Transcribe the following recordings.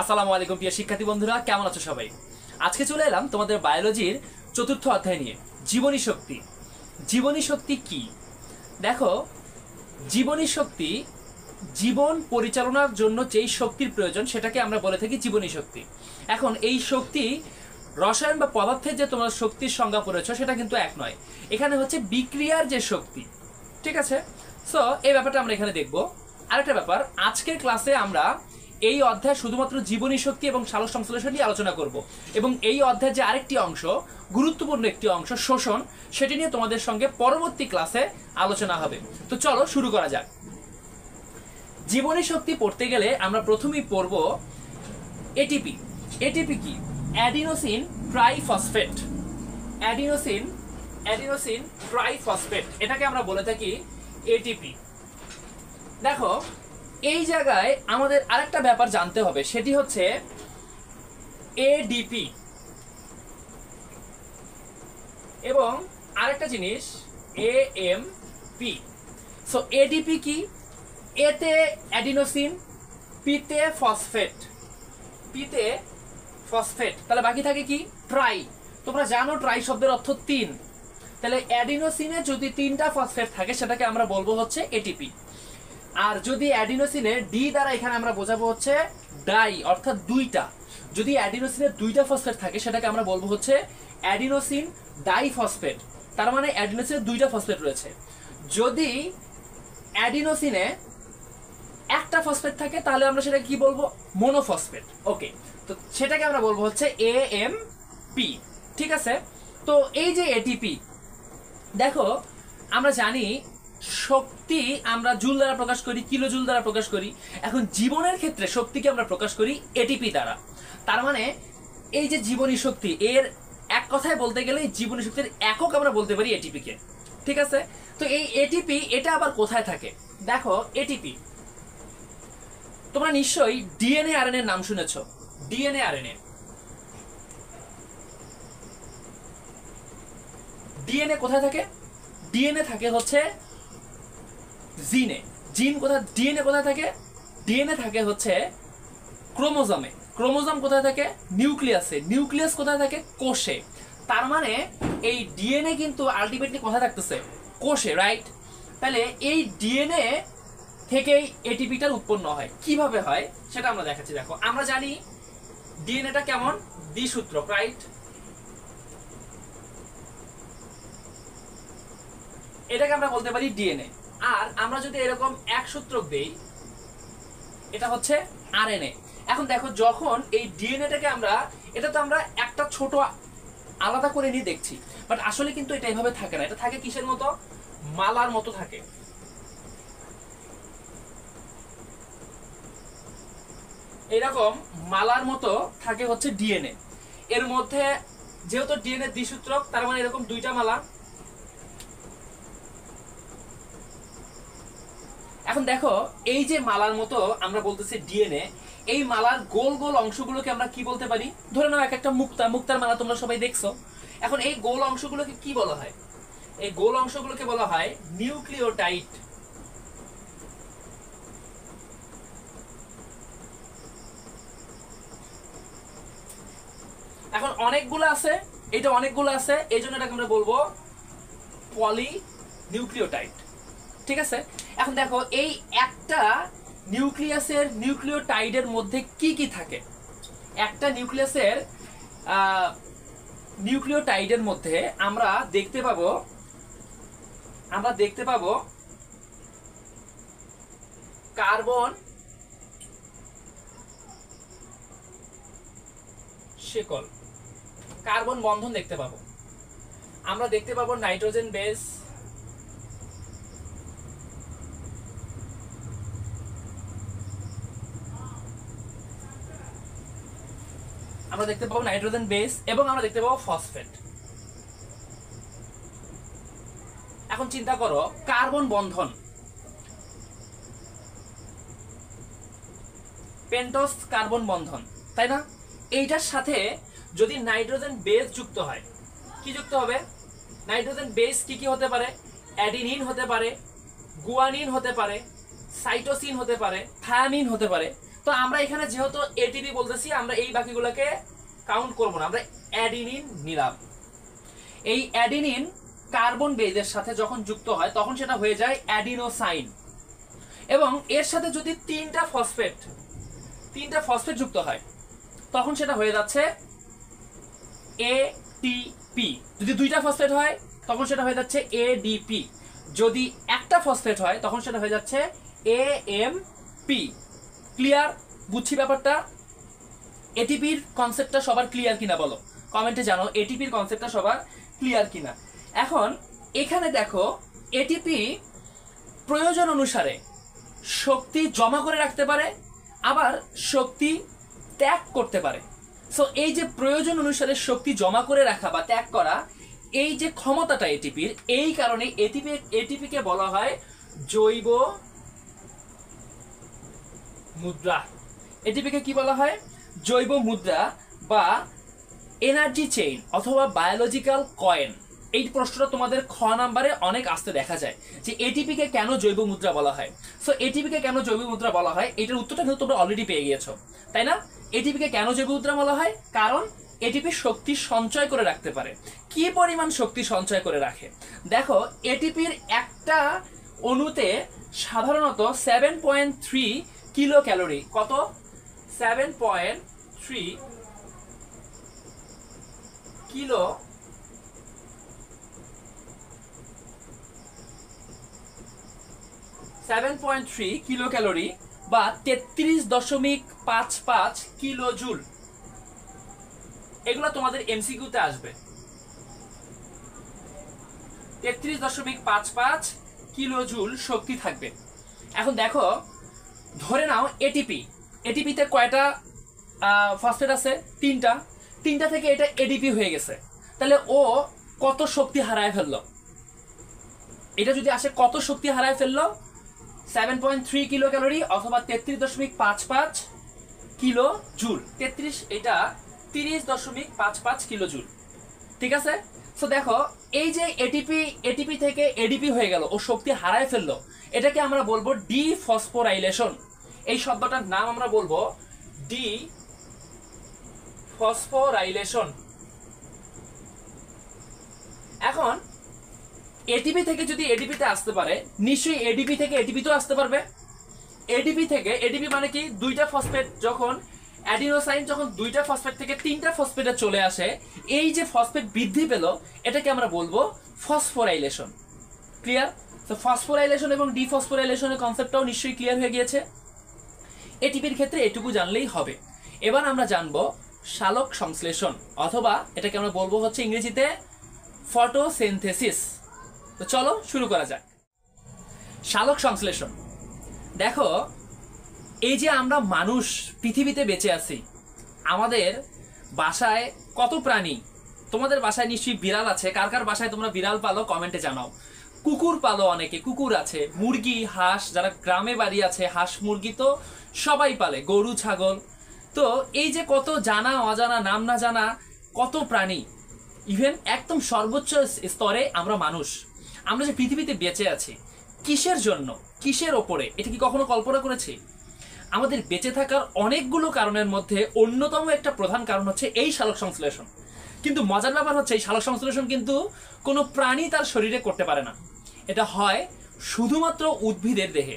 আসসালামু আলাইকুম প্রিয় শিক্ষার্থী বন্ধুরা, কেমন আছো সবাই? আজকে চলে এলাম তোমাদের বায়োলজির চতুর্থ অধ্যায় নিয়ে, জীবনী শক্তি। জীবনী শক্তি কি? দেখো, জীবনী শক্তি জীবন পরিচালনার জন্য যেই শক্তির প্রয়োজন সেটাকে আমরা বলে থাকি জীবনী শক্তি। এখন এই শক্তি রসায়ন বা পদার্থের যে তোমরা শক্তির সংজ্ঞা পড়েছ সেটা কিন্তু এক নয়, এখানে হচ্ছে বিক্রিয়ার যে শক্তি। ঠিক আছে, সো এই ব্যাপারটা আমরা এখানে দেখব। আরেকটা ব্যাপার, আজকের ক্লাসে আমরা এই অধ্যায় শুধুমাত্র জীবনী শক্তি এবং সালোক সংশ্লেষণ নিয়ে আলোচনা করব, এবং এই অধ্যায়ের যে আরেকটি অংশ, গুরুত্বপূর্ণ একটি অংশ শোষণ, সেটি নিয়ে তোমাদের সঙ্গে পরবর্তী ক্লাসে আলোচনা হবে। তো চলো শুরু করা যাক। জীবনী শক্তি পড়তে গেলে আমরা প্রথমেই পড়ব এটিপি। এটিপি কি? Adenosine triphosphate. অ্যাডিনোসিন ট্রাইফসফেট, এটাকে আমরা বলে থাকি এটিপি। দেখো, এই জায়গায় আমাদের আরেকটা ব্যাপার জানতে হবে, সেটি হচ্ছে এডিপি এবং আরেকটা জিনিস এএমপি। সো এডিপি কি? এতে অ্যাডিনোসিন, পিতে ফসফেট, তাহলে বাকি থাকে কি? ট্রাই। তোমরা জানো ট্রাই শব্দের অর্থ তিন, তাহলে অ্যাডিনোসিনে যদি তিনটা ফসফেট থাকে সেটাকে আমরা বলবো হচ্ছে এটিপি। আর যদি অ্যাডিনোসিনে ডি দ্বারা এখানে আমরা বোঝাবো হচ্ছে ডাই, অর্থাৎ দুইটা। যদি অ্যাডিনোসিনে দুইটা ফসফেট থাকে সেটাকে আমরা বলবো হচ্ছে অ্যাডিনোসিন ডাইফসফেট, তার মানে অ্যাডিনোসিনে দুইটা ফসফেট রয়েছে। যদি অ্যাডিনোসিনে একটা ফসফেট থাকে তাহলে আমরা সেটা কি বলবো? মোনোফসফেট। ওকে, তো সেটাকে আমরা বলবো হচ্ছে এএমপি। ঠিক আছে, তো এই যে এটিপি, দেখো আমরা জানি শক্তি আমরা জুল দ্বারা প্রকাশ করি, কিলো জুল দ্বারা প্রকাশ করি। এখন জীবনের ক্ষেত্রে শক্তিকে আমরা প্রকাশ করি এটিপি দ্বারা। তার মানে এই যে জীবনী শক্তি, এর এক কথায় বলতে গেলে জীবনী শক্তির একক আমরা বলতে পারি এটিপি কে। ঠিক আছে, তো এই এটিপি এটা আবার কোথায় থাকে? দেখো, এটিপি তোমরা নিশ্চয়ই ডিএনএ আরএনএ এর নাম শুনেছো। ডিএনএ আরএনএ, ডিএনএ কোথায় থাকে? ডিএনএ থাকে হচ্ছে জিনে। ডিএনএ কোথায় থাকে? ডিএনএ থাকে হচ্ছে ক্রোমোজোমে। ক্রোমোজোম কোথায় থাকে? নিউক্লিয়াসে। নিউক্লিয়াস কোথায় থাকে? কোষে। তার মানে এই ডিএনএ কিন্তু আলটিমেটলি কোথায় থাকতেছে? কোষে, রাইট? তাহলে এই ডিএনএ থেকেই এটিপিটার উৎপন্ন হয়। কিভাবে হয় সেটা আমরা দেখাচ্ছি। দেখো, আমরা জানি ডিএনএটা কেমন? দ্বিসূত্রক, রাইট? এটাকে আমরা বলতে পারি ডিএনএ। আর আমরা যদি এরকম এক সূত্রক দেই, এটা হচ্ছে আরএনএ। এখন দেখো, যখন এই ডিএনএটাকে আমরা, এটা তো আমরা একটা ছোট আলাদা করে নিয়ে দেখছি, বাট আসলে কিন্তু এটা এভাবে থাকে না। এটা থাকে কিসের মতো? মালার মতো থাকে। এরকম মালার মতো থাকে হচ্ছে ডিএনএ। এর মধ্যে যেহেতু ডিএনএ দ্বিসূত্রক, তার মানে এরকম দুইটা মালা। এখন দেখো, এই যে মালার মতো আমরা বলতেছি ডিএনএ, এই মালার গোল গোল অংশগুলোকে আমরা কি বলতে পারি? ধরে নাও এক একটা মুক্তার মালা তোমরা সবাই দেখছো। এখন এই গোল অংশগুলোকে কি বলা হয়? এই গোল অংশগুলোকে বলা হয় নিউক্লিওটাইড। এখন অনেকগুলো আছে, এটা অনেকগুলো আছে, এই জন্য এটাকে আমরা বলবো পলিনিউক্লিওটাইড। ঠিক আছে, এখন দেখো, এই একটা নিউক্লিওটাইডের মধ্যে কি কি থাকে? একটা নিউক্লিওটাইডের মধ্যে আমরা দেখতে পাবো কার্বন শিকল, কার্বন বন্ধন দেখতে পাবো। আমরা দেখতে পাবো নাইট্রোজেন বেস, আমরা দেখতে পাবো নাইট্রোজেন বেস, এবং আমরা দেখতে পাবো ফসফেট। এখন চিন্তা করো, কার্বন বন্ধন, পেন্টোস কার্বন বন্ধন, তাই না? এইটার সাথে যদি নাইট্রোজেন বেস যুক্ত হয়, কি যুক্ত হবে? নাইট্রোজেন বেস কি কি হতে পারে? অ্যাডিনিন হতে পারে, গুয়ানিন হতে পারে, সাইটোসিন হতে পারে, থায়ামিন হতে পারে। তো আমরা এখানে যেহেতু এটিপি বলতেছি, আমরা এই বাকিগুলোকে কাউন্ট করব না, আমরা অ্যাডিনিন নিলাম। এই অ্যাডিনিন কার্বন বেজের সাথে যখন যুক্ত হয় তখন সেটা হয়ে যায় অ্যাডিনোসাইন, এবং এর সাথে যদি তিনটা ফসফেট যুক্ত হয় তখন সেটা হয়ে যাচ্ছে এটিপি। যদি দুইটা ফসফেট হয় তখন সেটা হয়ে যাচ্ছে এডিপি, যদি একটা ফসফেট হয় তখন সেটা হয়ে যাচ্ছে এএমপি। ক্লিয়ার? বুঝছি ব্যাপারটা? এটিপির কনসেপ্টটা সবার ক্লিয়ার কিনা বলো কমেন্টে জানো, এটিপির কনসেপ্টটা সবার ক্লিয়ার কিনা। এখন এখানে দেখো এটিপি প্রয়োজন অনুসারে শক্তি জমা করে রাখতে পারে, আবার শক্তি ত্যাগ করতে পারে। সো এই যে প্রয়োজন অনুসারে শক্তি জমা করে রাখা বা ত্যাগ করা, এই যে ক্ষমতাটা এটিপির, এই কারণে এটিপিকে বলা হয় জৈব মুদ্রা। এটিপিকে কি বলা হয়? জৈব মুদ্রা বা এনার্জি চেইন অথবা বায়োলজিক্যাল কয়েন। এই প্রশ্নটা তোমাদের খ নাম্বারে অনেক আসতে দেখা যায় যে এটিপিকে কেন জৈব মুদ্রা বলা হয়। সো এটিপিকে কেন জৈব মুদ্রা বলা হয় এটার উত্তরটা কিন্তু তোমরা অলরেডি পেয়ে গিয়েছো, তাই না? এটিপিকে কেন জৈব মুদ্রা বলা হয়? কারণ এটিপি শক্তি সঞ্চয় করে রাখতে পারে। কি পরিমাণ শক্তি সঞ্চয় করে রাখে দেখো, এটিপির একটা অণুতে সাধারণত 7.3 কিলো ক্যালোরি, কত? 7.3 কিলো ক্যালোরি বা 33.55 কিলো জুল। এগুলো তোমাদের এমসিকিউতে আসবে। 33.55 কিলো জুল শক্তি থাকবে। এখন দেখো, ধরে নাও এটিপিতে কয়টা ফসফেট আছে? তিনটা থেকে এটা এডিপি হয়ে গেছে, তাহলে ও কত শক্তি হারায় ফেললো? এটা যদি আসে কত শক্তি হারায় ফেললো? 7.3 কিলো ক্যালোরি অথবা 33.55 কিলো জুল। 30.55 কিলো জুল, ঠিক আছে? সো দেখো, এই যে এটিপি থেকে এডিপি হয়ে গেল, ও শক্তি হারায় ফেললো, এটাকে আমরা বলবো ডিফসফোরাইলেশন। এই শব্দটার নাম আমরা বলবো ডিফসফোরাইলেশন। এখন এটিপি থেকে যদি এডিপিতে আসতে পারে, নিশ্চয়ই এডিপি থেকে এটিপিতেও আসতে পারবে। এডিপি মানে কি? দুইটা ফসফেট যখন অ্যাডিনোসাইন যখন দুইটা ফসফেট থেকে তিনটা ফসফেটে চলে আসে, এই যে ফসফেট বৃদ্ধি পেল, এটাকে আমরা বলবো ফসফোরাইলেশন। ক্লিয়ার? তো ফসফোরাইলেশন এবং ডিফসফোরাইলেশনের কনসেপ্টটাও নিশ্চয়ই ক্লিয়ার হয়ে গিয়েছে। এটিপির ক্ষেত্রে এটুকু জানলেই হবে। এবার আমরা জানবো সালোক সংশ্লেষণ, অথবা এটাকে আমরা বলবো হচ্ছে ইংরেজিতে ফটোসিনথেসিস। তো চলো শুরু করা যাক। সালোক সংশ্লেষণ। দেখো, এই যে আমরা মানুষ পৃথিবীতে বেঁচে আছি, আমাদের বাসায় কত প্রাণী? তোমাদের বাসায় নিশ্চয়ই বিড়াল আছে। কার কার বাসায় তোমরা বিড়াল পালো কমেন্টে জানাও। কুকুর পালো অনেকে, কুকুর আছে। মুরগি, হাঁস, যারা গ্রামে বাড়ি আছে হাঁস মুরগি তো সবাই পালে। গরু, ছাগল। তো এই যে কত জানা অজানা, নাম না জানা কত প্রাণী, ইভেন একদম সর্বোচ্চ স্তরে আমরা মানুষ। আমরা যে পৃথিবীতে বেঁচে আছি কিসের জন্য, কিসের ওপরে, এটা কি কখনো কল্পনা করেছি? আমাদের বেঁচে থাকার অনেকগুলো কারণের মধ্যে অন্যতম একটা প্রধান কারণ হচ্ছে এই সালোক সংশ্লেষণ। কিন্তু মজার ব্যাপার হচ্ছে এই সালোক সংশ্লেষণ কিন্তু কোনো প্রাণী তার শরীরে করতে পারে না, এটা হয় শুধুমাত্র উদ্ভিদের দেহে।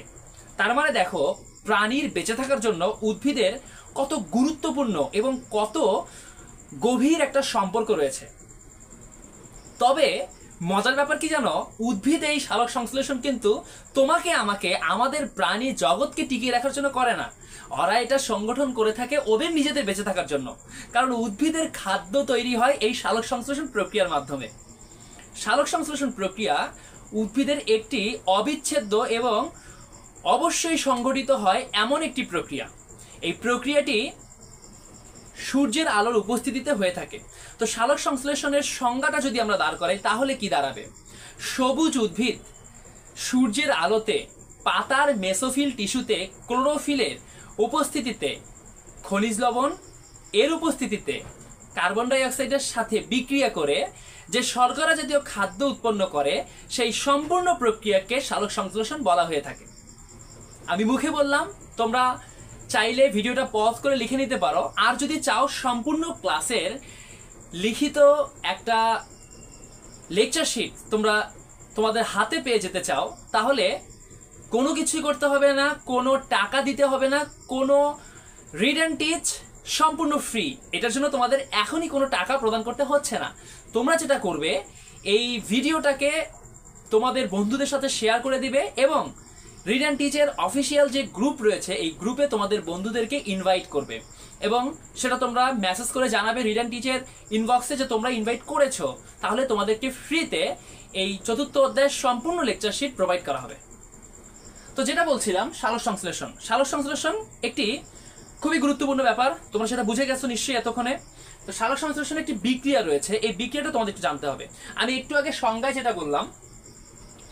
তার মানে দেখো, প্রাণীর বেঁচে থাকার জন্য উদ্ভিদের কত গুরুত্বপূর্ণ এবং কত গভীর একটা সম্পর্ক রয়েছে। তবে মজার ব্যাপার কি জানো, উদ্ভিদ এই সালোক সংশ্লেষণ কিন্তু তোমাকে আমাকে, আমাদের প্রাণী জগৎকে টিকিয়ে রাখার জন্য করে না। ওরা এটা সংগঠন করে থাকে ওদের নিজেদের বেঁচে থাকার জন্য। কারণ উদ্ভিদের খাদ্য তৈরি হয় এই সালোক সংশ্লেষণ প্রক্রিয়ার মাধ্যমে। সালোক সংশ্লেষণ প্রক্রিয়া উদ্ভিদের একটি অবিচ্ছেদ্য এবং অবশ্যই সংগঠিত হয় এমন একটি প্রক্রিয়া। এই প্রক্রিয়াটি সূর্যের আলোর উপস্থিতিতে হয়ে থাকে। তো সালোক সংশ্লেষণের সংজ্ঞাটা যদি আমরা দাঁড় করাই তাহলে কি দাঁড়াবে? সবুজ উদ্ভিদ সূর্যের আলোতে পাতার মেসোফিল টিস্যুতে ক্লোরোফিলের উপস্থিতিতে, খনিজ লবণ এর উপস্থিতিতে কার্বন ডাই অক্সাইডের সাথে বিক্রিয়া করে যে শর্করা জাতীয় খাদ্য উৎপন্ন করে, সেই সম্পূর্ণ প্রক্রিয়াকে সালোক সংশ্লেষণ বলা হয়ে থাকে। আমি মুখে বললাম, তোমরা চাইলে ভিডিওটা পজ করে লিখে নিতে পারো। আর যদি চাও সম্পূর্ণ ক্লাসের লিখিত একটা লেকচার শিট তোমরা তোমাদের হাতে পেয়ে যেতে চাও, তাহলে কোনো কিছুই করতে হবে না, কোনো টাকা দিতে হবে না, কোনো রিড অ্যান্ড টিচ সম্পূর্ণ ফ্রি। এটার জন্য তোমাদের এখনই কোনো টাকা প্রদান করতে হচ্ছে না। তোমরা যেটা করবে, এই ভিডিওটাকে তোমাদের বন্ধুদের সাথে শেয়ার করে দিবে এবং রিড অ্যান্ড টিচের অফিসিয়াল যে গ্রুপ রয়েছে এই গ্রুপে তোমাদের বন্ধুদেরকে ইনভাইট করবে এবং সেটা তোমরা মেসেজ করে জানাবে রিড অ্যান্ড টিচের ইনবক্সে যে তোমরা ইনভাইট করেছো। তাহলে তোমাদেরকে ফ্রিতে এই চতুর্থ অধ্যায়ের সম্পূর্ণ লেকচার শিট প্রোভাইড করা হবে। তো যেটা বলছিলাম, সালোক সংশ্লেষণ। সালোক সংশ্লেষণ একটি খুবই গুরুত্বপূর্ণ ব্যাপার, তোমরা সেটা বুঝে গেছো নিশ্চয়ই এতক্ষণে। তো সালোক সংশ্লেষণে একটি বিক্রিয়া রয়েছে, এই বিক্রিয়াটা তোমাদের একটু জানতে হবে। আমি একটু আগে সংজ্ঞায় যেটা বললাম,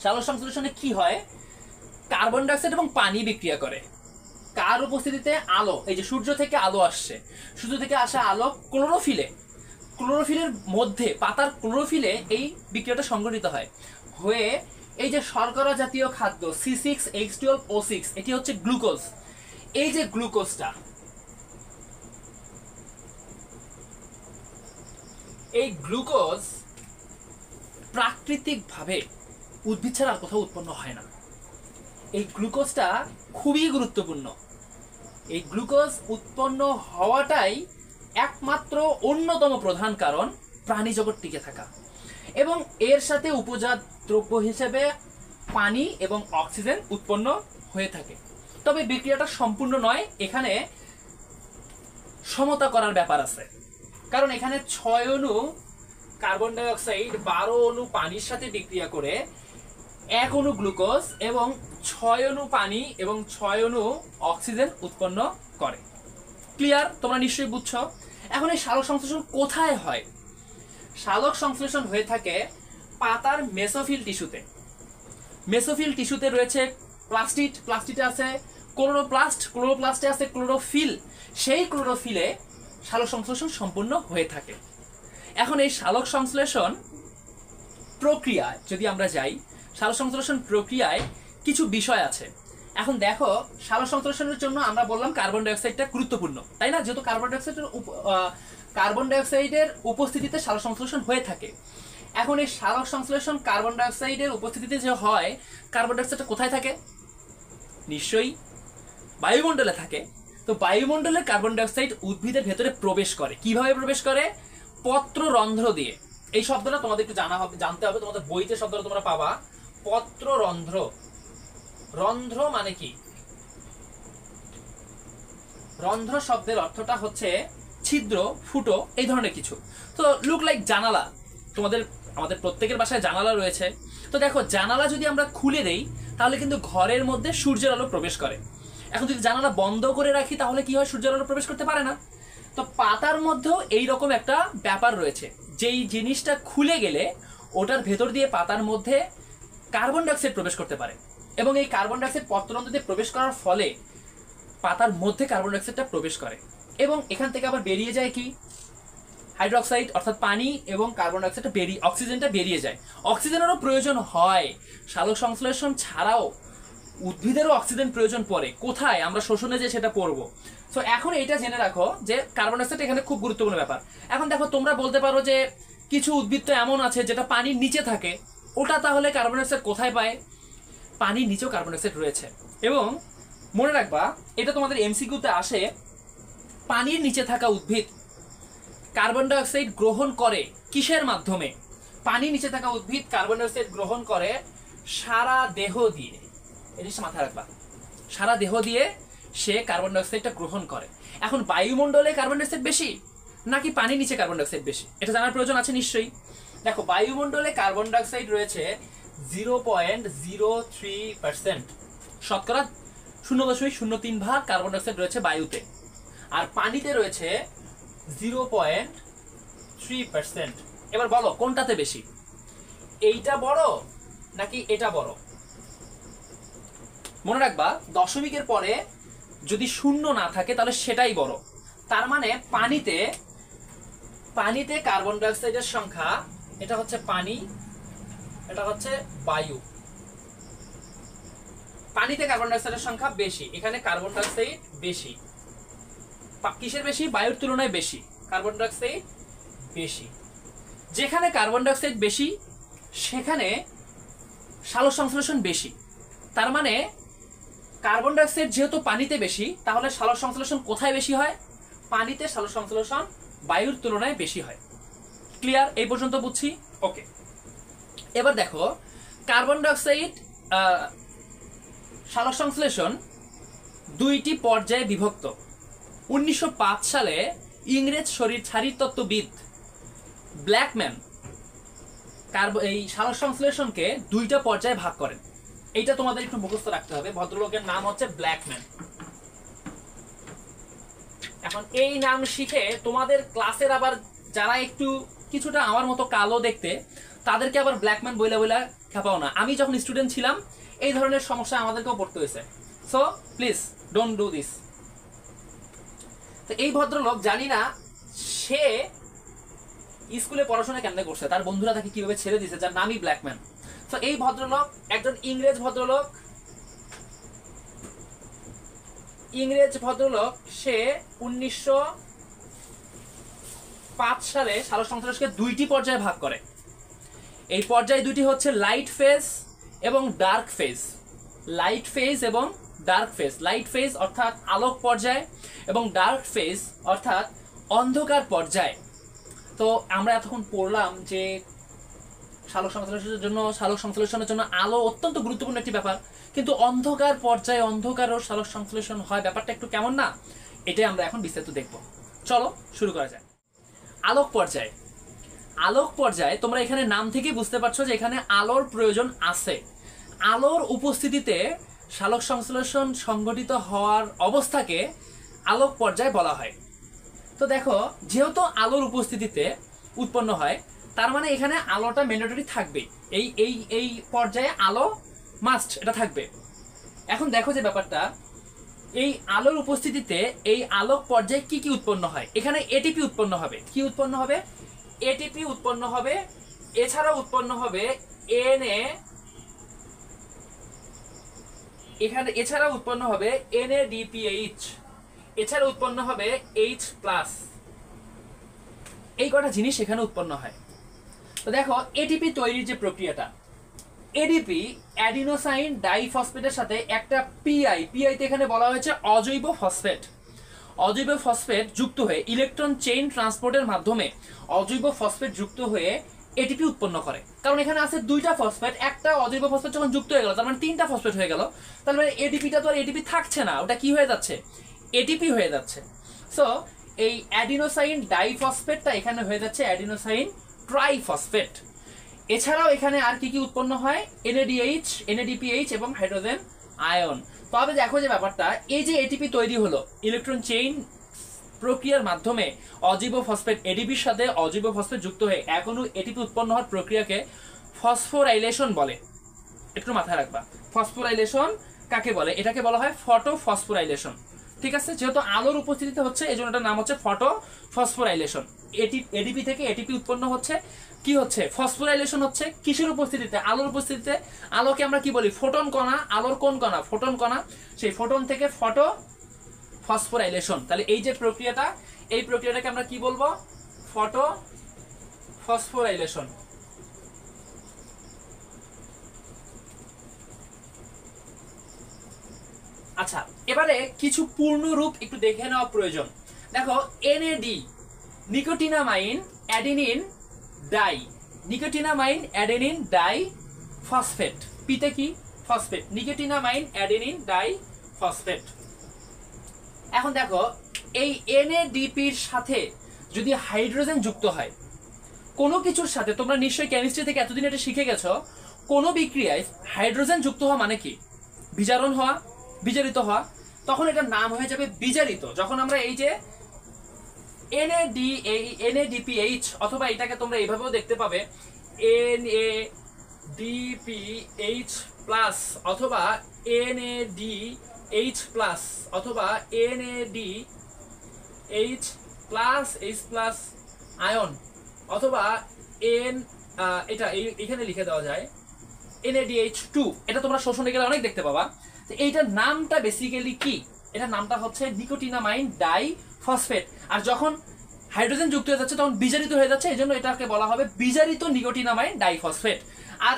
সালোক সংশ্লেষণে কি হয়, কার্বন ডাইঅক্সাইড এবং পানি বিক্রিয়া করে। কার উপস্থিতিতে? আলো। এই যে সূর্য থেকে আলো আসছে, সূর্য থেকে আসা আলো ক্লোরোফিলের মধ্যে, পাতার ক্লোরোফিলে এই বিক্রিয়াটা সংঘটিত হয়, হয়ে এই যে শর্করা জাতীয় খাদ্য C6H12O6, এটি হচ্ছে গ্লুকোজ। এই যে গ্লুকোজটা, এই গ্লুকোজ প্রাকৃতিকভাবে উদ্ভিদ ছাড়া আর কোথাও উৎপন্ন হয় না। এই গ্লুকোজটা খুবই গুরুত্বপূর্ণ। এই গ্লুকোজ উৎপন্ন হওয়াটাই একমাত্র অন্যতম প্রধান কারণ প্রাণী জগৎ টিকে থাকা। এবং এর সাথে উপজাত দ্রব্য হিসেবে পানি এবং অক্সিজেন উৎপন্ন হয়ে থাকে। তবে বিক্রিয়াটা সম্পূর্ণ নয়, এখানে সমতা করার ব্যাপার আছে। কারণ এখানে 6 অণু কার্বন ডাইঅক্সাইড 12 অণু পানির সাথে বিক্রিয়া করে 1 অণু গ্লুকোজ এবং 6 অণু পানি এবং 6 অণু অক্সিজেন উৎপন্ন করে। ক্লিয়ার? তোমরা নিশ্চয়ই বুঝছো। এখন এই সালোক সংশ্লেষণ কোথায় হয়? সালোক সংশ্লেষণ হয়ে থাকে পাতার মেসোফিল টিস্যুতে। মেসোফিল টিস্যুতে রয়েছে প্লাস্টিড, প্লাস্টিডে আছে ক্লোরোপ্লাস্ট, ক্লোরোপ্লাস্টে আছে ক্লোরোফিল। সেই ক্লোরোফিলে সালোক সংশ্লেষণ সম্পূর্ণ হয়ে থাকে। এখন এই সালোক সংশ্লেষণ প্রক্রিয়ায় যদি আমরা যাই, সালোক সংশ্লেষণ প্রক্রিয়ায় কিছু বিষয় আছে। এখন দেখো, সালোক সংশ্লেষণের জন্য আমরা বললাম কার্বন ডাইঅক্সাইডটা গুরুত্বপূর্ণ, তাই না? যেহেতু কার্বন ডাইঅক্সাইডের উপস্থিতিতে সালোক সংশ্লেষণ হয়ে থাকে। এখন এই সালোক সংশ্লেষণ কার্বন ডাইঅক্সাইডের উপস্থিতিতে যে হয়, কার্বন ডাইঅক্সাইডটা কোথায় থাকে? নিশ্চয়ই বায়ুমণ্ডলে থাকে। তো বায়ুমণ্ডলে কার্বন ডাইঅক্সাইড উদ্ভিদের ভেতরে প্রবেশ করে। কিভাবে প্রবেশ করে? পত্ররন্ধ্র দিয়ে। এই শব্দটা তোমাদের একটু জানতে হবে, তোমাদের বইতে শব্দটা তোমরা পাবা, পত্ররন্ধ্র। রন্ধ্র মানে কি? রন্ধ্র শব্দের অর্থটা হচ্ছে ছিদ্র, ফুটো, এই ধরনের কিছু। তো লুক লাইক জানালা। আমাদের প্রত্যেকের বাসায় জানালা রয়েছে। তো দেখো, জানালা যদি আমরা খুলে দেই তাহলে কিন্তু ঘরের মধ্যে সূর্যের আলো প্রবেশ করে। এখন যদি জানালা বন্ধ করে রাখি তাহলে কি হয়? সূর্যের আলো প্রবেশ করতে পারে না। তো পাতার মধ্যেও এইরকম একটা ব্যাপার রয়েছে, যেই জিনিসটা খুলে গেলে ওটার ভেতর দিয়ে পাতার মধ্যে কার্বন ডাইঅক্সাইড প্রবেশ করতে পারে এবং এই কার্বন ডাইঅক্সাইড পত্ররন্ধ্র দিয়ে প্রবেশ করার ফলে পাতার মধ্যে কার্বন ডাইঅক্সাইডটা প্রবেশ করে এবং এখান থেকে আবার বেরিয়ে যায় কি? হাইড্রোক্সাইড, অর্থাৎ পানি এবং কার্বন ডাইঅক্সাইডটা অক্সিজেনটা বেরিয়ে যায়। অক্সিজেনেরও প্রয়োজন হয়। সালোক সংশ্লেষণ ছাড়াও উদ্ভিদেরও অক্সিজেন প্রয়োজন পড়ে। কোথায়? আমরা শোষণে যে সেটা পড়বো। সো এখন এটা জেনে রাখো যে কার্বন ডাইঅক্সাইড এখানে খুব গুরুত্বপূর্ণ ব্যাপার। এখন দেখো, তোমরা বলতে পারো যে কিছু উদ্ভিদ তো এমন আছে যেটা পানির নিচে থাকে, ওটা তাহলে কার্বন ডাইঅক্সাইড কোথায় পায়? পানির নিচেও কার্বন ডাইঅক্সাইড রয়েছে। এবং মনে রাখবা, এটা তোমাদের এমসিকিউতে আসে, পানির নিচে থাকা উদ্ভিদ কার্বন ডাইঅক্সাইড গ্রহণ করে কিসের মাধ্যমে? পানির নিচে থাকা উদ্ভিদ কার্বন ডাইঅক্সাইড গ্রহণ করে সারা দেহ দিয়ে। এই জিনিসটা মাথায় রাখবা, সারা দেহ দিয়ে সে কার্বন ডাইঅক্সাইডটা গ্রহণ করে। এখন বায়ুমণ্ডলে কার্বন ডাইঅক্সাইড বেশি নাকি পানির নিচে কার্বন ডাইঅক্সাইড বেশি? এটা জানার প্রয়োজন আছে নিশ্চয়ই। দেখো, বায়ুমণ্ডলে কার্বন ডাইঅক্সাইড রয়েছে 0.03%, শতকরা 0.03 ভাগ কার্বন ডাইঅক্সাইড রয়েছে বায়ুতে। আর পানিতে রয়েছে 0.3%। এবার বলো কোনটাতে বেশি? এইটা বড় নাকি এটা বড়? মনে রাখবা, দশমিকের পরে যদি শূন্য না থাকে তাহলে সেটাই বড়। তার মানে পানিতে কার্বন ডাইঅক্সাইডের সংখ্যা, এটা হচ্ছে পানি, এটা হচ্ছে বায়ু। পানিতে কার্বন ডাইঅক্সাইডের সংখ্যা বেশি, এখানে কার্বন ডাইঅক্সাইড বেশি। কিসের বেশি? বায়ুর তুলনায় বেশি, কার্বন ডাইঅক্সাইড বেশি। যেখানে কার্বন ডাইঅক্সাইড বেশি সেখানে সালোক সংশ্লেষণ বেশি। তার মানে কার্বন ডাইঅক্সাইড যেহেতু পানিতে বেশি, তাহলে সালোক সংশ্লেষণ কোথায় বেশি হয়? পানিতে সালোক সংশ্লেষণ বায়ুর তুলনায় বেশি হয়। ক্লিয়ার? এই পর্যন্ত বুঝছি? ওকে, এবার দেখো কার্বন ডাইঅক্সাইড সালোক সংশ্লেষণ দুইটি পর্যায়ে বিভক্ত। 1905 সালে ইংরেজ শারীরতত্ত্ববিদ ব্ল্যাকম্যান এই সালোক সংশ্লেষণকে দুইটা পর্যায়ে ভাগ করেন। এইটা তোমাদের একটু মুখস্থ রাখতে হবে। ভদ্রলোকের নাম হচ্ছে ব্ল্যাকম্যান। এখন এই নাম শিখে তোমাদের ক্লাসের আবার যারা একটু কিছুটা আমার মতো কালো দেখতে, তাদেরকে আবার ব্ল্যাকম্যান বইলা বইলা খেপাও না। আমি যখন স্টুডেন্ট ছিলাম এই ধরনের সমস্যা আমাদেরকেও পড়তে হয়েছে। So please don't do this. তো এই ভদ্রলোক জানি না সে স্কুলে পড়াশোনা কেমনে করছে, তার বন্ধুরা তাকে কিভাবে ছেড়ে দিয়েছে, যার নামই ব্ল্যাকম্যান। তো এই ভদ্রলোক একজন ইংরেজ ভদ্রলোক। সে 1905 সালে সালোক সংশ্লেষণকে দুইটি পর্যায়ে ভাগ করে। এই পর্যায় দুটি হচ্ছে লাইট ফেজ এবং ডার্ক ফেজ। লাইট ফেজ এবং ডার্ক ফেজ। লাইট ফেজ অর্থাৎ আলোক পর্যায় এবং ডার্ক ফেজ অর্থাৎ অন্ধকার পর্যায়। তো আমরা এতক্ষণ পড়লাম যে সালোক সংশ্লেষণের জন্য আলো অত্যন্ত গুরুত্বপূর্ণ একটি ব্যাপার, কিন্তু অন্ধকার পর্যায়ে অন্ধকার ও সালোক সংশ্লেষণ হয়, ব্যাপারটা একটু কেমন না? এটাই আমরা এখন বিস্তারিত দেখব। চলো শুরু করা যায়। আলোক পর্যায়। আলোক পর্যায়ে তোমরা এখানে নাম থেকে বুঝতে পারছো যে এখানে আলোর প্রয়োজন আছে। আলোর উপস্থিতিতে সালোক সংশ্লেষণ সংঘটিত হওয়ার অবস্থাকে আলোক পর্যায় বলা হয়। তো দেখো, যেহেতু আলোর উপস্থিতিতে উৎপন্ন হয়, তার মানে এখানে আলোটা ম্যান্ডেটরি থাকবে। এই পর্যায়ে আলো মাস্ট, এটা থাকবে। এখন দেখো যে ব্যাপারটা, এই আলোর উপস্থিতিতে এই আলোক পর্যায়ে কি কি উৎপন্ন হয়? এখানে এটিপি উৎপন্ন হবে। কি উৎপন্ন হবে? এটিপি উৎপন্ন হবে। এছাড়াও উৎপন্ন হবে এছাড়াও উৎপন্ন হবে NADPH। এছাড়া উৎপন্ন হবে H+। এই কটা জিনিস এখানে উৎপন্ন হয়। তো দেখো এটিপি তৈরির যে প্রক্রিয়াটা, এডিপি অ্যাডিনোসাইন ডাইফসফেটের সাথে একটা পিআইতে এখানে বলা হয়েছে অজৈব ফসফেট। অজৈব ফসফেট যুক্ত হয়ে ইলেকট্রন চেইন ট্রান্সপোর্টের মাধ্যমে অজৈব ফসফেট যুক্ত হয়ে এটিপি উৎপন্ন করে। কারণ এখানে আছে দুইটা ফসফেট, একটা অজৈব ফসফেট যখন যুক্ত হয়ে গেল তার মানে তিনটা ফসফেট হয়ে গেল। তার মানে এডিপিটা তো আর এটিপি থাকছে না, ওটা কি হয়ে যাচ্ছে? এটিপি হয়ে যাচ্ছে। সো এই অ্যাডিনোসাইন ডাইফসফেটটা এখানে হয়ে যাচ্ছে অ্যাডিনোসাইন ট্রাইফসফেট। এছাড়াও এখানে আর কি কি উৎপন্ন হয়? NADH, NADPH এবং হাইড্রোজেন আয়ন। তবে দেখো যে ব্যাপারটা, এই যে এটিপি তৈরি হলো ইলেকট্রন চেইন প্রক্রিয়ার মাধ্যমে অজৈব ফসফেট এডিপির সাথে অজৈব ফসফেট যুক্ত হয়ে এখনো এটিপি উৎপন্ন হওয়ার প্রক্রিয়াকে ফসফোরাইলেশন বলে। একটু মাথায় রাখবা, ফসফোরাইলেশন কাকে বলে? এটাকে বলা হয় ফটোফসফোরাইলেশন। ঠিক আছে? যেহেতু আলোর উপস্থিতিতে হচ্ছে, এই জন্য এটার নাম হচ্ছে ফটোফসফোরাইলেশন। এডিপি থেকে এটিপি উৎপন্ন হচ্ছে। কি হচ্ছে? ফসফোরাইলেশন হচ্ছে কিসের উপস্থিতিতে? আলোর উপস্থিতিতে। আলোকে আমরা কি বলি? ফোটন কণা। আলোর কোন কণা? ফোটন কণা। সেই ফোটন থেকে ফটো ফসফোরাইলেশন। তাহলে এই যে প্রক্রিয়াটা, এই প্রক্রিয়াটাকে আমরা কি বলবো? Photo phosphorylation. আচ্ছা, এবারে কিছু পূর্ণরূপ একটু দেখে নেওয়া প্রয়োজন। দেখো NAD, নিকোটিনামাইন adenine die. নিকোটিনামাইন adenine die phosphate. পিতে কি? ফসফেট। নিকোটিনামাইন adenine die phosphate. এখন দেখো এই NADPর সাথে যদি হাইড্রোজেন যুক্ত হয় কোনো কিছুর সাথে, তোমরা নিশ্চয়ই কেমিস্ট্রি থেকে এতদিন এটা শিখে গেছো, কোনো বিক্রিয়ায় হাইড্রোজেন যুক্ত হওয়া মানে কি? বিজারণ হওয়া, বিজারিত হওয়া। তখন এটার নাম হয়ে যাবে বিজারিত। যখন আমরা এই যে NADPH, অথবা এটাকে তোমরা এইভাবেও দেখতে পাবে NADPH+, অথবা NADH+, অথবা NADH+, H+ আয়ন, অথবা এটা এখানে লিখে দেওয়া যায় NADH2। এটা তোমরা শোষণে গেলে অনেক দেখতে পাবা। এইটার নামটা বেসিক্যালি কি? এটার নামটা হচ্ছে নিকোটিনামাইন ডাই ফসফেট। আর যখন হাইড্রোজেন যুক্ত হয়ে যাচ্ছে তখন বিজারিত হয়ে যাচ্ছে, এই জন্য এটাকে বলা হবে বিজারিত নিকোটিনামাইড ডাইফসফেট। আর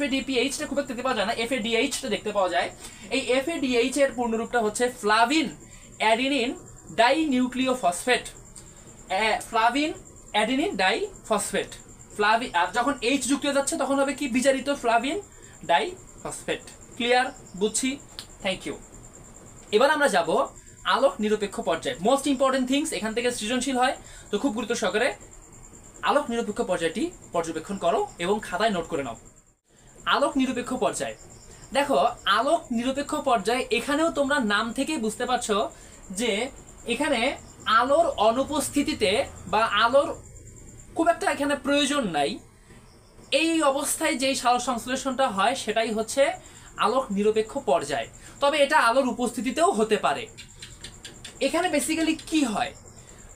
FADPH টা খুব একটা দেখতে পাওয়া যায় না, FADH টা দেখতে পাওয়া যায়। এই FADH এর পূর্ণরূপটা হচ্ছে flavin adenine dinucleophosphate. Flavin adenine diphosphate. আর যখন H যুক্ত হয়ে যাচ্ছে তখন হবে কি বিজারিত ফ্লাভিন ডাইফসফেট। ক্লিয়ার? বুঝছি, থ্যাংক ইউ। এবার আমরা যাব আলোক নিরপেক্ষ পর্যায়। মোস্ট ইম্পর্টেন্ট থিংস এখান থেকে সৃজনশীল হয়, তো খুব গুরুত্ব সহকারে আলোক নিরপেক্ষ পর্যায়টি পর্যবেক্ষণ করো এবং খাতায় নোট করে নাও। আলোক নিরপেক্ষ পর্যায়, দেখো আলোক নিরপেক্ষ পর্যায়, এখানেও তোমরা নাম থেকেই বুঝতে পারছো যে এখানে আলোর অনুপস্থিতিতে বা আলোর খুব একটা এখানে প্রয়োজন নাই, এই অবস্থায় যেই সালোক সংশ্লেষণটা হয় সেটাই হচ্ছে আলোক নিরপেক্ষ পর্যায়। তবে এটা আলোর উপস্থিতিতেও হতে পারে। এখানে বেসিক্যালি কি হয়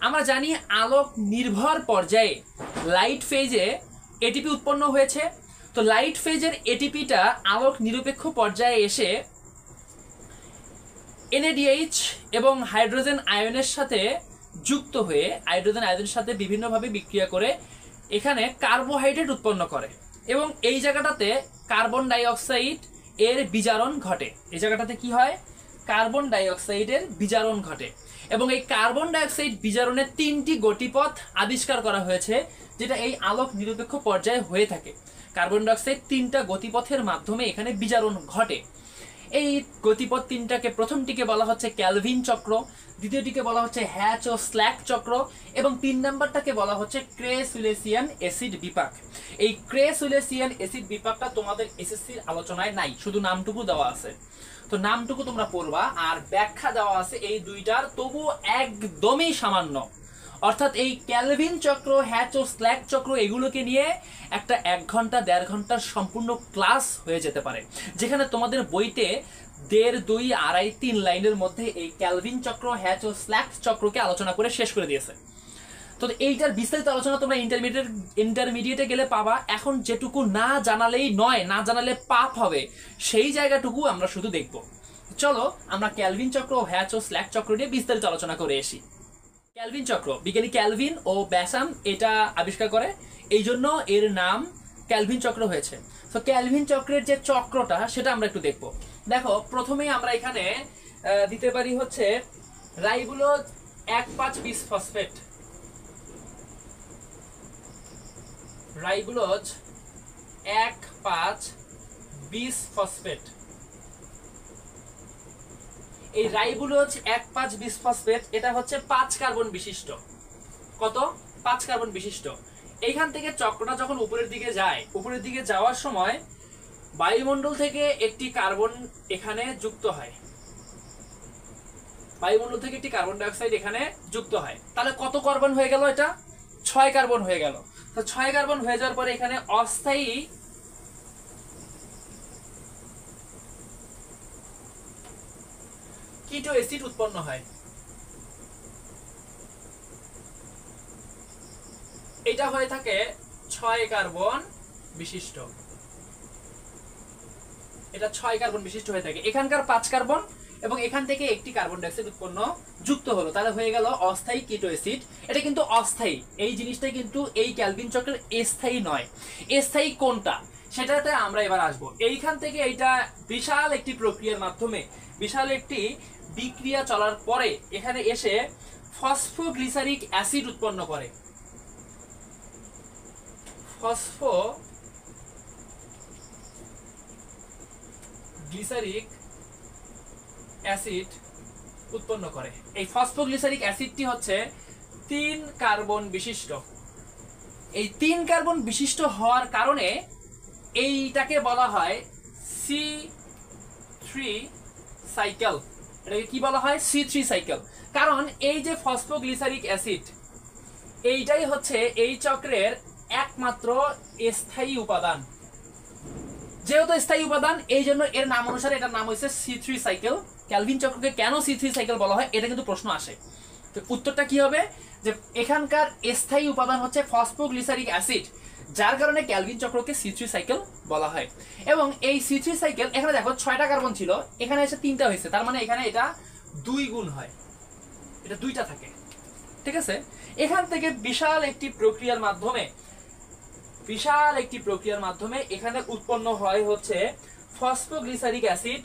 আমরা জানি, আলোক নির্ভর পর্যায়ে লাইট ফেজে এটিপি উৎপন্ন হয়েছে। তো লাইট ফেজের এটিপিটা আলোক নিরপেক্ষ পর্যায়ে এসে NADH এবং হাইড্রোজেন আয়নের সাথে যুক্ত হয়ে হাইড্রোজেন আয়নের সাথে বিভিন্নভাবে বিক্রিয়া করে এখানে কার্বোহাইড্রেট উৎপন্ন করে এবং এই জায়গাটাতে কার্বন ডাই অক্সাইড এর বিজারণ ঘটে। এই জায়গাটাতে কি হয়, কার্বন ডাই অক্সাইডের বিজারণ ঘটে এবং এই কার্বন ডাই অক্সাইড বিজারণের 3টি গতিপথ আবিষ্কার করা হয়েছে যেটা এই আলোক নিরপেক্ষ পর্যায়ে হয়ে থাকে। কার্বন ডাই অক্সাইড 3টা গতিপথের মাধ্যমে এখানে বিজারণ ঘটে। এই গতিপথ 3টাকে প্রথমটিকে বলা হচ্ছে ক্যালভিন চক্র, দ্বিতীয়টিকে বলা হচ্ছে হ্যাচ ও স্ল্যাক চক্র এবং 3 নাম্বারটাকে বলা হচ্ছে ক্রে-সুলেসিয়ান অ্যাসিড বিপাক। এই ক্রে-সুলেসিয়ান অ্যাসিড বিপাকটা তোমাদের এসএসসির আলোচনায় নাই, শুধু নামটুকু দেওয়া আছে। তো নামটুকু তোমরা পড়বা আর ব্যাখ্যা দেওয়া আছে এই দুইটার, তবু একদমই সামান্য। অর্থাৎ এই ক্যালভিন চক্র, হ্যাচ ও স্ল্যাক চক্র এগুলোকে নিয়ে একটা 1 ঘন্টা 1.5 ঘন্টার সম্পূর্ণ ক্লাস হয়ে যেতে পারে, যেখানে তোমাদের বইতে 1.5, 2, 2.5, 3 লাইনের মধ্যে এই ক্যালভিন চক্র, হ্যাচ ও স্ল্যাক চক্রকে আলোচনা করে শেষ করে দিয়েছে। তো এইটার বিস্তারিত আলোচনা তোমরা ইন্টারমিডিয়েটে গেলে পাবা। এখন যেটুকু না জানালেই নয়, না জানালে পাপ হবে, সেই জায়গাটুকু আমরা শুধু দেখব। চলো আমরা ক্যালভিন চক্র, হ্যাচ ও স্ল্যাক চক্র নিয়ে বিস্তারিত আলোচনা করে আসি। ক্যালভিন চক্র, বিজ্ঞানী ক্যালভিন ও ব্যাসাম এটা আবিষ্কার করে, এই জন্য এর নাম ক্যালভিন চক্র হয়েছে। তো ক্যালভিন চক্রের যে চক্রটা সেটা আমরা একটু দেখব। দেখো প্রথমেই আমরা এখানে দিতে পারি হচ্ছে রাইবুলোজ 1,5-বিসফসফেট, রাইবুলোজ 1,5-বিসফসফেট। এই রাইবুলোজ 1,5-বিসফসফেট এটা হচ্ছে 5 কার্বন বিশিষ্ট। কত? 5 কার্বন বিশিষ্ট। এইখান থেকে চক্রটা যখন উপরের দিকে যায়, উপরের দিকে যাওয়ার সময় বায়ুমণ্ডল থেকে একটি কার্বন এখানে যুক্ত হয়, বায়ুমণ্ডল থেকে একটি কার্বন ডাই অক্সাইড এখানে যুক্ত হয়। তাহলে কত কার্বন হয়ে গেল? এটা 6 কার্বন হয়ে গেল। তো 6 কার্বন হয়ে যাওয়ার পরে এখানে অস্থায়ী কিটো অ্যাসিড উৎপন্ন হয়। এটা হয়ে থাকে 6 কার্বন বিশিষ্ট, এটা 6 কার্বন বিশিষ্ট হয়ে থাকে। এখানকার 5 কার্বন এবং এখান থেকে একটি কার্বন ডাই অক্সাইড উৎপন্ন যুক্ত হলো, তাহলে হয়ে গেল অস্থায়ী কিটো অ্যাসিড। এটা কিন্তু অস্থায়ী, এই জিনিসটাই কিন্তু এই ক্যালভিন চক্রের স্থায়ী নয়। স্থায়ী কোনটা সেটাতে আমরা এবার আসবো। এইখান থেকে এইটা বিশাল একটি প্রক্রিয়ার মাধ্যমে, বিশাল একটি বিক্রিয়া চলার পরে এখানে এসে ফসফোগ্লিসারিক অ্যাসিড উৎপন্ন করে, ফসফোগ্লিসারিক অ্যাসিড উৎপন্ন করে। এই ফসফোগ্লিসারিক অ্যাসিডটি হচ্ছে 3 কার্বন বিশিষ্ট। এই 3 কার্বন বিশিষ্ট হওয়ার কারণে এইটাকে বলা হয় C3 সাইকেল। এটাকে কি বলা হয়? C3 cycle. কারণ এই যে ফসফোগ্লিসারিক অ্যাসিড, এইটাই হচ্ছে এই চক্রের একমাত্র স্থায়ী উপাদান। যেহেতু স্থায়ী উপাদান, এই জন্য এর নাম অনুসারে এটার নাম হয়েছে C3 সাইকেল। ক্যালভিন চক্রকে কেন C3 সাইকেল বলা হয় এটা কিন্তু প্রশ্ন আসে। তো উত্তরটা কি হবে যে এখানকার স্থায়ী উপাদান হচ্ছে ফসফোগ্লিসারিক অ্যাসিড, যার কারণে ক্যালভিন চক্রকে C3 সাইকেল বলা হয়। এবং এই C3 সাইকেল এখানে দেখো 6টা কার্বন ছিল, এখানে এসে 3টা হয়েছে, তার মানে এখানে এটা 2 গুণ হয়, এটা 2টা থাকে। ঠিক আছে, এখান থেকে বিশাল একটি প্রক্রিয়ার মাধ্যমে এখানে উৎপন্ন হয় হচ্ছে ফসফোগ্লিসারিক অ্যাসিড,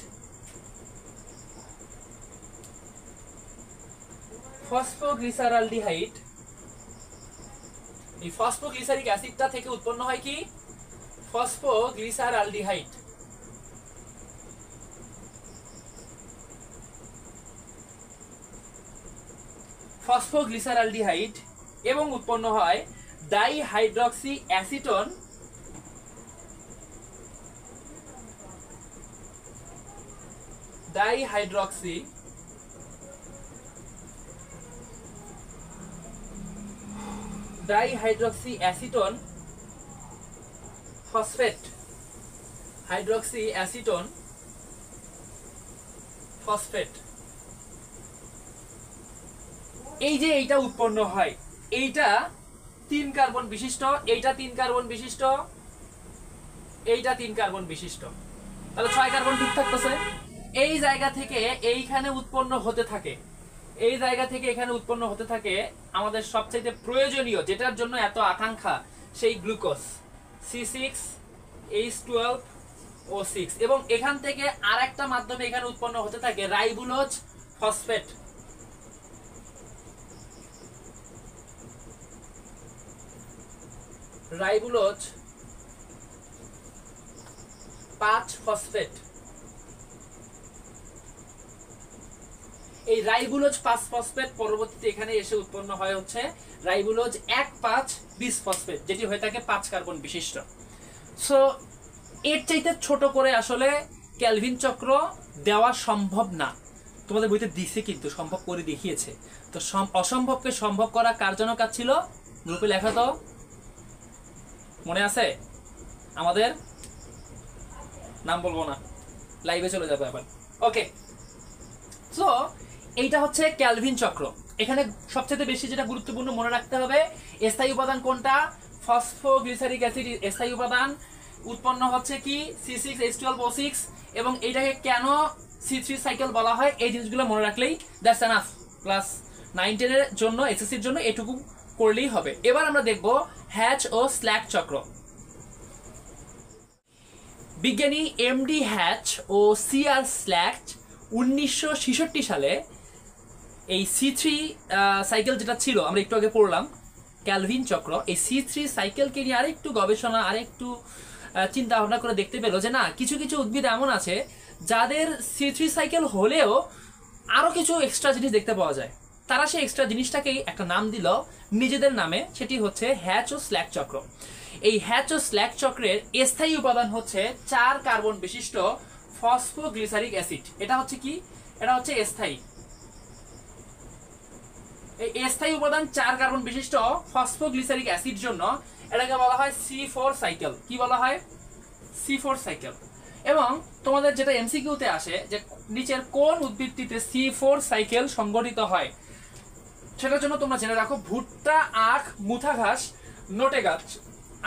ফসফোগ্লিসারালডিহাইড। এই ফসফোগ্লিসারিক অ্যাসিডটা থেকে উৎপন্ন হয় কি? ফসফোগ্লিসারালডিহাইড। ফসফোগ্লিসারালডিহাইড এবং উৎপন্ন হয় dihydroxy acetone, dihydroxy acetone phosphate, hydroxy acetone phosphate. এই যে এইটা উৎপন্ন হয়, এইটা 3 কার্বন বিশিষ্ট, এইটা 3 কার্বন বিশিষ্ট, এইটা 3 কার্বন বিশিষ্ট, তাহলে 6 কার্বন ঠিক থাকতেছে। এই জায়গা থেকে এইখানে উৎপন্ন হতে থাকে, এই জায়গা থেকে এখানে উৎপন্ন হতে থাকে আমাদের সবচেয়ে প্রয়োজনীয়, যেটার জন্য এত আকাঙ্ক্ষা, সেই গ্লুকোজ C6H12O6। এবং এখান থেকে আরেকটা মাধ্যমে এখানে উৎপন্ন হতে থাকে রাইবুলোজ ফসফেট, রাইবুলোজ 5 ফসফেট। এই রাইবুলোজ 5 ফসফেট পরবর্তীতে এখানে এসে উৎপন্ন হয় হচ্ছে রাইবুলোজ 1,5,20 ফসফেট, যেটি হয়ে থাকে 5 কার্বন বিশিষ্ট। সো এর চাইতে ছোট করে আসলে ক্যালভিন চক্র দেওয়া সম্ভব না। তোমাদের বইতে দিছে কিন্তু সম্ভব করে দেখিয়েছে। তো অসম্ভবকে সম্ভব করা কার জন্য কাজ ছিল? গ্রুপে লেখা তো মনে আছে? আমাদের নাম বলবো না, লাইভে চলে যাবে আবার। ওকে, সো এইটা হচ্ছে ক্যালভিন চক্র। এখানে সবচেয়ে বেশি যেটা গুরুত্বপূর্ণ মনে রাখতে হবে, স্থায়ী উপাদান কোনটা? ফসফোগ্লিসারিক অ্যাসিড স্থায়ী উপাদান। উৎপন্ন হচ্ছে কি? C6H12O6। এবং এইটাকে কেন C3 সাইকেল বলা হয়, এই জিনিসগুলো মনে রাখলেই দ্যাটস এনাফ। ক্লাস 9-10 এর জন্য, এসএসসির জন্য এটুকু করলেই হবে। এবার আমরা দেখব হ্যাচ ও স্ল্যাক চক্র। বিজ্ঞানী এমডি হ্যাচ ও সিআর স্ল্যাক 1966 সালে এই C3 সাইকেল যেটা ছিল, আমরা একটু আগে পড়লাম ক্যালভিন চক্র, এই C3 সাইকেলকে নিয়ে আরেকটু গবেষণা, আরেকটু চিন্তা ভাবনা করে দেখতে পেল যে না, কিছু কিছু উদ্ভিদ এমন আছে যাদের C3 সাইকেল হলেও আরো কিছু এক্সট্রা জিনিস দেখতে পাওয়া যায়। তারা সেই এক্সট্রা জিনিসটাকেই একটা নাম দিল নিজেদের নামে, সেটি হচ্ছে হ্যাচ ও স্ল্যাক চক্র। এই হ্যাচ ও স্ল্যাক চক্রের স্থায়ী উপাদান হচ্ছে 4 কার্বন বিশিষ্ট ফসফোগ্লিসারিক অ্যাসিড। এটা হচ্ছে কি? এটা হচ্ছে স্থায়ী। এই স্থায়ী উপাদান 4 কার্বন বিশিষ্ট ফসফোগ্লিসারিক অ্যাসিড জন্য এটাকে বলা হয় C4 সাইকেল। কি বলা হয়? C4 cycle. এবং তোমাদের যেটা এমসিকিউতে আসে যে নিচের কোন উদ্ভিদটিতে C4 সাইকেল সংঘটিত হয়, সেটার জন্য তোমরা জেনে রাখো ভুট্টা, আখ, মুথা ঘাস, নোটে গাছ।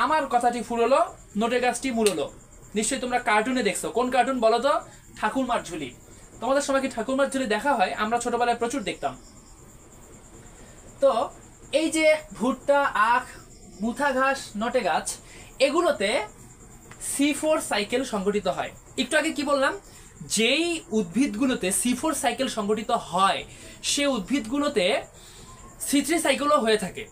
আমার কথাটি ফুরলো, নোটে গাছটি মুড়লো। নিশ্চয়ই তোমরা কার্টুনে দেখছো। কোন কার্টুন বলো তো? ঠাকুরমার ঝুলি। তোমাদের সময় কি ঠাকুরমার ঝুলি দেখা হয়? আমরা ছোটবেলায় প্রচুর দেখতাম। তো এই যে ভুট্টা, আখ, মুথা ঘাস, নটে গাছ, এগুলোতে C4 সাইকেল সংঘটিত হয়। একটু আগে কি বললাম? যেই উদ্ভিদগুলোতে C4 সাইকেল সংঘটিত হয় সে উদ্ভিদগুলোতে C3 সাইকেলও হয়ে থাকে।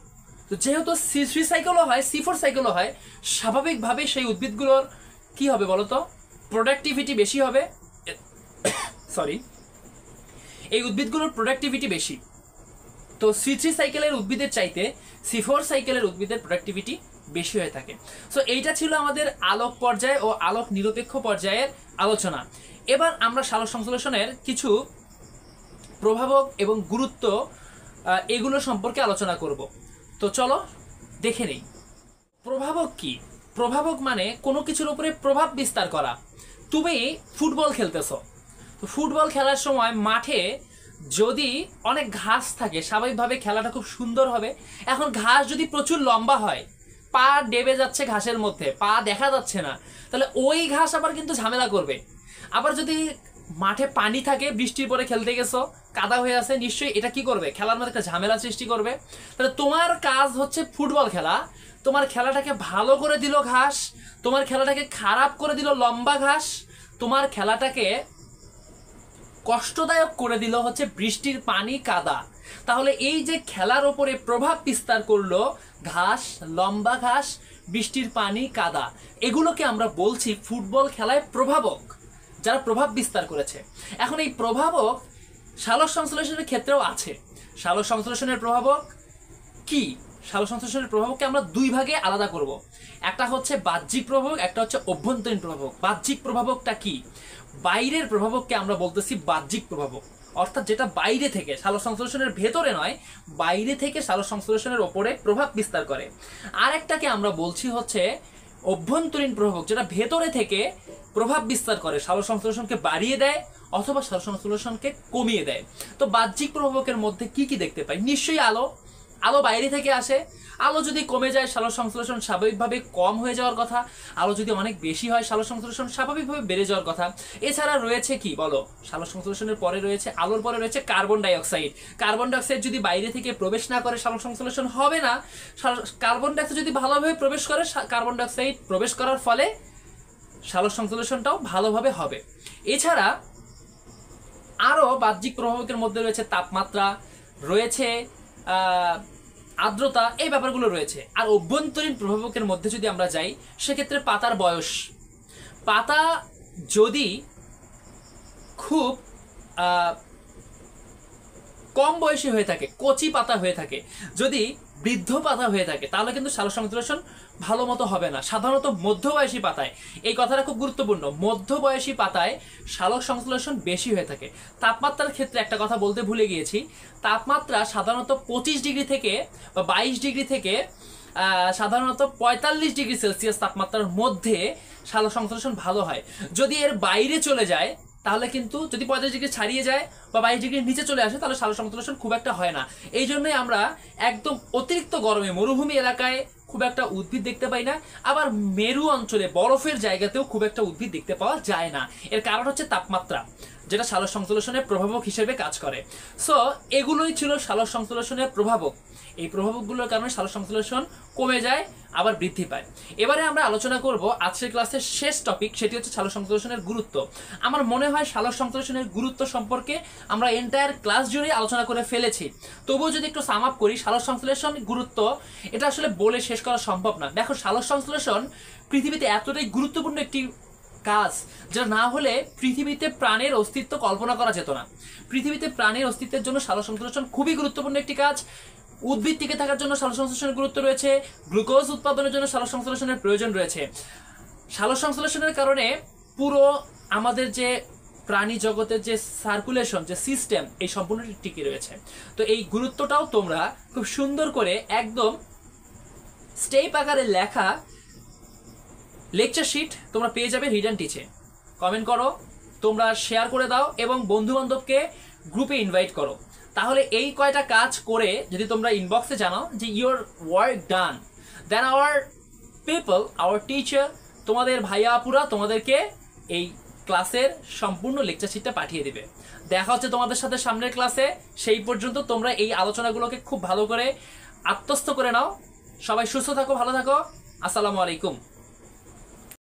তো যেহেতু C3 সাইকেলও হয়, C4 সাইকেলও হয়, স্বাভাবিকভাবে সেই উদ্ভিদগুলোর কি হবে বলতো? প্রোডাক্টিভিটি বেশি হবে। সরি, এই উদ্ভিদগুলোর প্রোডাক্টিভিটি বেশি। তো C3 সাইকেলের উদ্ভিদের চাইতে C4 সাইকেলের উদ্ভিদের প্রোডাক্টিভিটি বেশি হয়ে থাকে। সো এইটা ছিল আমাদের আলোক পর্যায় ও আলোক নিরপেক্ষ পর্যায়ের আলোচনা। এবার আমরা সালোক সংশ্লেষণের কিছু প্রভাবক এবং গুরুত্ব এগুলো সম্পর্কে আলোচনা করব। তো চলো দেখে নেই। প্রভাবক কি? প্রভাবক মানে কোনো কিছুর উপরে প্রভাব বিস্তার করা। তুমি ফুটবল খেলতেছো, তো ফুটবল খেলার সময় মাঠে যদি অনেক ঘাস থাকে, স্বাভাবিকভাবে খেলাটা খুব সুন্দর হবে। এখন ঘাস যদি প্রচুর লম্বা হয়, পা ডেবে যাচ্ছে ঘাসের মধ্যে, পা দেখা যাচ্ছে না, তাহলে ওই ঘাস আবার কিন্তু ঝামেলা করবে। আবার যদি মাঠে পানি থাকে, বৃষ্টির পরে খেলতে গেছো, কাদা হয়ে আছে, নিশ্চয়ই এটা কি করবে, খেলার মধ্যে একটা ঝামেলা সৃষ্টি করবে। তাহলে তোমার কাজ হচ্ছে ফুটবল খেলা, তোমার খেলাটাকে ভালো করে দিল ঘাস, তোমার খেলাটাকে খারাপ করে দিল লম্বা ঘাস, তোমার খেলাটাকে কষ্টদায়ক করে দিল হচ্ছে বৃষ্টির পানি কাদা। তাহলে এই যে খেলার ওপরে প্রভাব বিস্তার করলো ঘাস, লম্বা ঘাস, বৃষ্টির পানি কাদা, এগুলোকে আমরা বলছি ফুটবল খেলায় প্রভাবক, যারা প্রভাব বিস্তার করেছে। এখন এই প্রভাবক সালোক সংশ্লেষণের ক্ষেত্রেও আছে। সালোক সংশ্লেষণের প্রভাবক কি? সালোক সংশ্লেষণের প্রভাবককে আমরা দুই ভাগে আলাদা করব। একটা হচ্ছে বাহ্যিক প্রভাবক, একটা হচ্ছে অভ্যন্তরীণ প্রভাবক। বাহ্যিক প্রভাবকটা কি? বাইরের প্রভাবককে আমরা বলতেছি বাহ্যিক প্রভাবক, অর্থাৎ যেটা বাইরে থেকে, সালোক সংশ্লেষণের ভেতরে নয়, বাইরে থেকে সালোক সংশ্লেষণের ওপরে প্রভাব বিস্তার করে। আর একটাকে আমরা বলছি হচ্ছে অভ্যন্তরীণ প্রভাবক, যেটা ভেতরে থেকে প্রভাব বিস্তার করে, সালোক সংশ্লেষণকে বাড়িয়ে দেয় অথবা সালোক সংশ্লেষণকে কমিয়ে দেয়। তো বাহ্যিক প্রভাবকের মধ্যে কি কি দেখতে পাই? নিশ্চয়ই আলো। আলো বাইরে থেকে আসে, আলো যদি কমে যায় সালোক সংশ্লেষণ স্বাভাবিকভাবে কম হয়ে যাওয়ার কথা, আলো যদি অনেক বেশি হয় সালোক সংশ্লেষণ স্বাভাবিকভাবে বেড়ে যাওয়ার কথা। এছাড়া রয়েছে কি বলো, সালোক সংশ্লেষণের পরে রয়েছে, আলোর পরে রয়েছে carbon die oxide. Carbon die oxide যদি বাইরে থেকে প্রবেশ না করে সালোক সংশ্লেষণ হবে না। কার্বন ডাই অক্সাইড যদি ভালোভাবে প্রবেশ করে, কার্বন ডাই অক্সাইড প্রবেশ করার ফলে সালোক সংশ্লেষণটাও ভালোভাবে হবে। এছাড়া আরো বাহ্যিক প্রভাবকের মধ্যে রয়েছে তাপমাত্রা, রয়েছে আর্দ্রতা, এই ব্যাপারগুলো রয়েছে। আর অভ্যন্তরীণ প্রভাবকের মধ্যে যদি আমরা যাই, সেক্ষেত্রে পাতার বয়স। পাতা যদি খুব কম বয়সী হয়ে থাকে, কচি পাতা হয়ে থাকে, যদি বৃদ্ধ পাতা হয়ে থাকে, তাহলে কিন্তু সালোক সংশ্লেষণ ভালো মতো হবে না। সাধারণত মধ্যবয়সী পাতায়, এই কথাটা খুব গুরুত্বপূর্ণ, মধ্যবয়সী পাতায় সালোক সংশ্লেষণ বেশি হয়ে থাকে। তাপমাত্রার ক্ষেত্রে একটা কথা বলতে ভুলে গিয়েছি, তাপমাত্রা সাধারণত 25 ডিগ্রি থেকে বা 22 ডিগ্রি থেকে সাধারণত 45 ডিগ্রি সেলসিয়াস তাপমাত্রার মধ্যে সালোক সংশ্লেষণ ভালো হয়। যদি এর বাইরে চলে যায়, তাহলে কিন্তু যদি 45 ডিগ্রি ছাড়িয়ে যায় বা 22 ডিগ্রির নিচে চলে আসে, তাহলে সালোক সংশ্লেষণ খুব একটা হয় না। এই জন্যই আমরা একদম অতিরিক্ত গরমে মরুভূমি এলাকায় খুব একটা উদ্ভিদ দেখতে পাই না, আবার মেরু অঞ্চলে বরফের জায়গাতেও খুব একটা উদ্ভিদ দেখতে পাওয়া যায় না। এর কারণ হচ্ছে তাপমাত্রা, যেটা সালোক সংশ্লেষণের প্রভাবক হিসেবে কাজ করে। সো এগুলোই ছিল সালোক সংশ্লেষণের প্রভাবক। এই প্রভাবকগুলোর কারণে সালোক সংশ্লেষণ কমে যায় আবার বৃদ্ধি পায়। এবারে আমরা আলোচনা করব আজকের ক্লাসের শেষ টপিক, সেটি হচ্ছে সালোক সংশ্লেষণের গুরুত্ব। আমার মনে হয় সালোক সংশ্লেষণের গুরুত্ব সম্পর্কে আমরা এন্টায়ার ক্লাস জুড়ে আলোচনা করে ফেলেছি। তবুও যদি একটু সাম আপ করি, সালোক সংশ্লেষণ গুরুত্ব এটা আসলে বলে শেষ করা সম্ভব না। দেখো, সালোক সংশ্লেষণ পৃথিবীতে এতটাই গুরুত্বপূর্ণ একটি কাজ, যেটা না হলে পৃথিবীতে প্রাণের অস্তিত্ব কল্পনা করা যেত না। পৃথিবীতে প্রাণের অস্তিত্বের জন্য সালোক সংশ্লেষণ খুবই গুরুত্বপূর্ণ একটি কাজ। উদ্ভিদ টিকে থাকার জন্য সালোক সংশ্লেষণের গুরুত্ব রয়েছে, গ্লুকোজ উৎপাদনের জন্য সালোক সংশ্লেষণের প্রয়োজন রয়েছে। সালোক সংশ্লেষণের কারণে পুরো আমাদের যে প্রাণী জগতের যে সার্কুলেশন, যে সিস্টেম, এই সম্পূর্ণটি টিকে রয়েছে। তো এই গুরুত্বটাও তোমরা খুব সুন্দর করে একদম স্টেপ আকারে লেখা লেকচার শিট তোমরা পেয়ে যাবে রিড অ্যান্ড টিচে। কমেন্ট করো, তোমরা শেয়ার করে দাও এবং বন্ধু বান্ধবকে গ্রুপে ইনভাইট করো। তাহলে এই কয়টা কাজ করে যদি তোমরা ইনবক্সে জানাও যে your work done, then our people, our teacher, তোমাদের ভাইয়া আপুরা তোমাদেরকে এই ক্লাসের সম্পূর্ণ লেকচার শিটটা পাঠিয়ে দিবে। দেখা হচ্ছে তোমাদের সাথে সামনের ক্লাসে। সেই পর্যন্ত তোমরা এই আলোচনাগুলোকে খুব ভালো করে আত্মস্থ করে নাও। সবাই সুস্থ থাকো, ভালো থাকো। আসসালামু আলাইকুম।